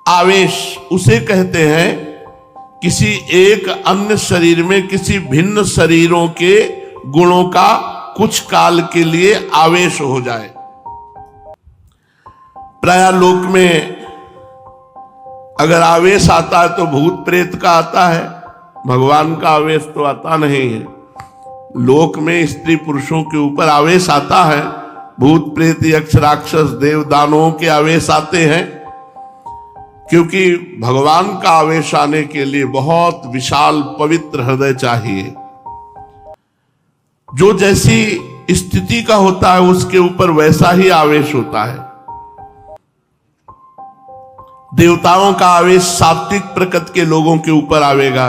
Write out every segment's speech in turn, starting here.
आवेश उसे कहते हैं किसी एक अन्य शरीर में किसी भिन्न शरीरों के गुणों का कुछ काल के लिए आवेश हो जाए। प्राय लोक में अगर आवेश आता है तो भूत प्रेत का आता है, भगवान का आवेश तो आता नहीं है। लोक में स्त्री पुरुषों के ऊपर आवेश आता है, भूत प्रेत यक्ष राक्षस देव दानवों के आवेश आते हैं, क्योंकि भगवान का आवेश आने के लिए बहुत विशाल पवित्र हृदय चाहिए। जो जैसी स्थिति का होता है उसके ऊपर वैसा ही आवेश होता है। देवताओं का आवेश सात्विक प्रकृति के लोगों के ऊपर आवेगा,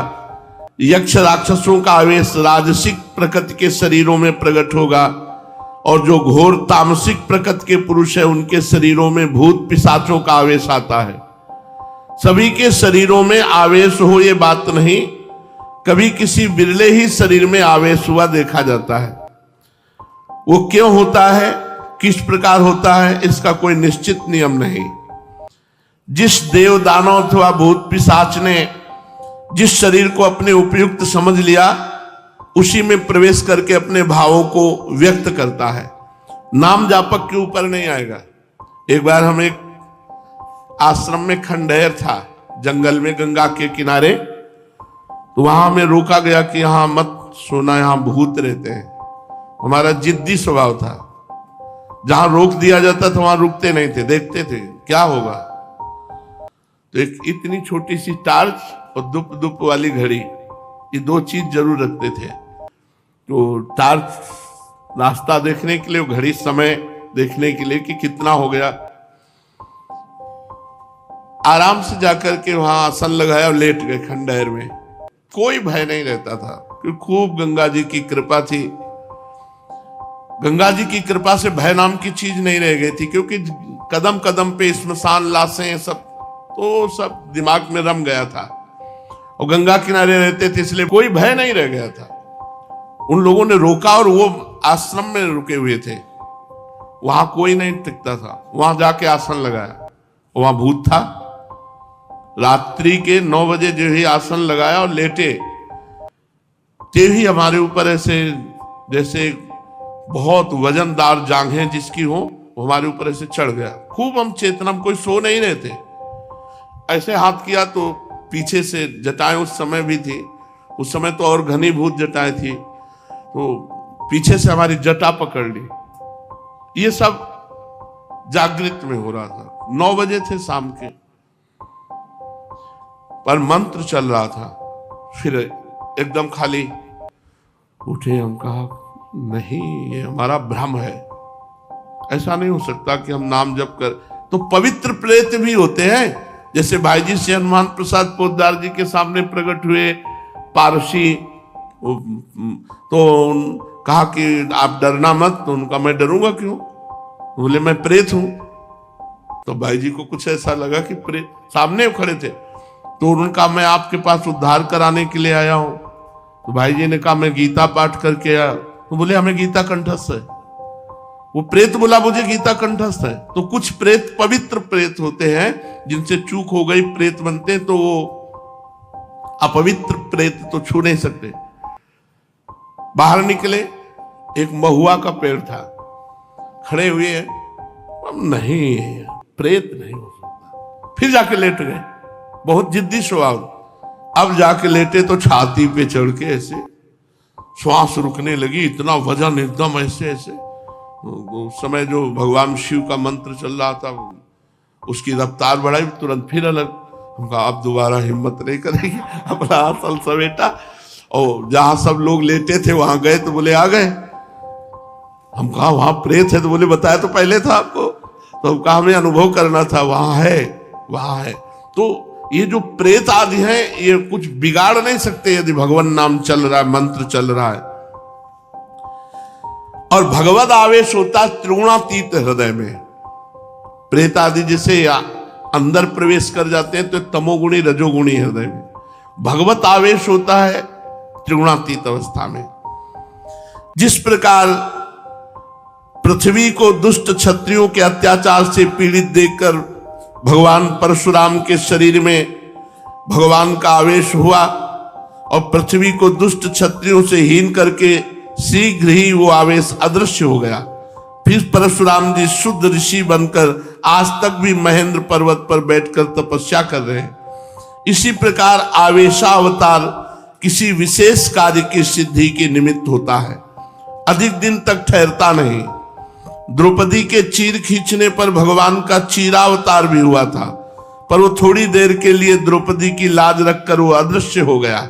यक्ष राक्षसों का आवेश राजसिक प्रकृति के शरीरों में प्रकट होगा, और जो घोर तामसिक प्रकृति के पुरुष है उनके शरीरों में भूत पिशाचों का आवेश आता है। सभी के शरीरों में आवेश हो ये बात नहीं, कभी किसी बिरले ही शरीर में आवेश हुआ देखा जाता है। वो क्यों होता है, किस प्रकार होता है, इसका कोई निश्चित नियम नहीं। जिस देव दानव अथवा भूत पिशाच ने जिस शरीर को अपने उपयुक्त समझ लिया उसी में प्रवेश करके अपने भावों को व्यक्त करता है, नाम जापक के ऊपर नहीं आएगा। एक बार हम एक आश्रम में खंडहर था जंगल में गंगा के किनारे, तो वहां हमें रोका गया कि यहां मत सोना, यहां भूत रहते हैं। हमारा जिद्दी स्वभाव था, जहां रोक दिया जाता था वहां रुकते नहीं थे, देखते थे क्या होगा। तो एक इतनी छोटी सी टार्च और दुप दुप वाली घड़ी, ये दो चीज जरूर रखते थे। तो टार्च रास्ता देखने के लिए, घड़ी समय देखने के लिए कि कितना हो गया। आराम से जाकर के वहां आसन लगाया और लेट गए खंडहर में। कोई भय नहीं रहता था क्योंकि खूब गंगा जी की कृपा थी। गंगा जी की कृपा से भय नाम की चीज नहीं रह गई थी, क्योंकि कदम कदम पे स्मशान लाशें सब तो सब दिमाग में रम गया था, और गंगा किनारे रहते थे इसलिए कोई भय नहीं रह गया था। उन लोगों ने रोका और वो आश्रम में रुके हुए थे, वहां कोई नहीं टिकता था। वहां जाके आसन लगाया, वहां भूत था। रात्रि के 9 बजे जो ही आसन लगाया और लेटे, ते ही हमारे ऊपर ऐसे जैसे बहुत वजनदार जांघें जिसकी हो, हमारे ऊपर ऐसे चढ़ गया। खूब हम चेतना, कोई सो नहीं रहे थे। ऐसे हाथ किया तो पीछे से जटाएं उस समय भी थी, उस समय तो और घनीभूत जटाएं थी, तो पीछे से हमारी जटा पकड़ ली। ये सब जागृत में हो रहा था। 9 बजे थे शाम के, पर मंत्र चल रहा था। फिर एकदम खाली उठे, हम कहा नहीं ये हमारा भ्रम है, ऐसा नहीं हो सकता कि हम नाम जप कर। तो पवित्र प्रेत भी होते हैं, जैसे भाई जी से हनुमान प्रसाद पोद्दार जी के सामने प्रकट हुए पारसी, तो कहा कि आप डरना मत। तो उनका मैं डरूंगा क्यों, बोले मैं प्रेत हूं। तो भाई जी को कुछ ऐसा लगा कि प्रेत सामने खड़े थे, तो उनका मैं आपके पास उद्धार कराने के लिए आया हूं। तो भाई जी ने कहा मैं गीता पाठ करके आया। तो बोले हमें गीता कंठस्थ है। वो प्रेत बोला मुझे गीता कंठस्थ है। तो कुछ प्रेत पवित्र प्रेत होते हैं, जिनसे चूक हो गई प्रेत बनते, तो वो अपवित्र प्रेत तो छू नहीं सकते। बाहर निकले, एक महुआ का पेड़ था, खड़े हुए हैं, नहीं प्रेत नहीं हो सकता। फिर जाके लेट गए, बहुत जिद्दी स्वभाव। अब जाके लेटे तो छाती पे चढ़ के ऐसे श्वास रुकने लगी, इतना वजन एकदम ऐसे ऐसे। उस समय जो भगवान शिव का मंत्र चल रहा था उसकी रफ्तार बढ़ाई, तुरंत फिर अलग। हम कहा अब दोबारा हिम्मत नहीं करेगी, अपना आसन समेटा और जहां सब लोग लेटे थे वहां गए। तो बोले आ गए। हम कहा वहां प्रेत है, तो बोले बताया तो पहले था आपको। तो हम कहा हमें अनुभव करना था, वहां है वहां है। तो ये जो प्रेत आदि है ये कुछ बिगाड़ नहीं सकते यदि भगवान नाम चल रहा है, मंत्र चल रहा है। और भगवत आवेश होता है त्रिगुणातीत हृदय में। प्रेत आदि जैसे अंदर प्रवेश कर जाते हैं तो तमोगुणी रजोगुणी हृदय में, भगवत आवेश होता है त्रिगुणातीत अवस्था में। जिस प्रकार पृथ्वी को दुष्ट क्षत्रियों के अत्याचार से पीड़ित देखकर भगवान परशुराम के शरीर में भगवान का आवेश हुआ और पृथ्वी को दुष्ट क्षत्रियों से हीन करके शीघ्र ही वो आवेश अदृश्य हो गया। फिर परशुराम जी शुद्ध ऋषि बनकर आज तक भी महेंद्र पर्वत पर बैठकर तपस्या कर रहे हैं। इसी प्रकार आवेशावतार किसी विशेष कार्य की सिद्धि के निमित्त होता है, अधिक दिन तक ठहरता नहीं। द्रौपदी के चीर खींचने पर भगवान का चीरावतार भी हुआ था, पर वो थोड़ी देर के लिए द्रौपदी की लाज रखकर वो अदृश्य हो गया।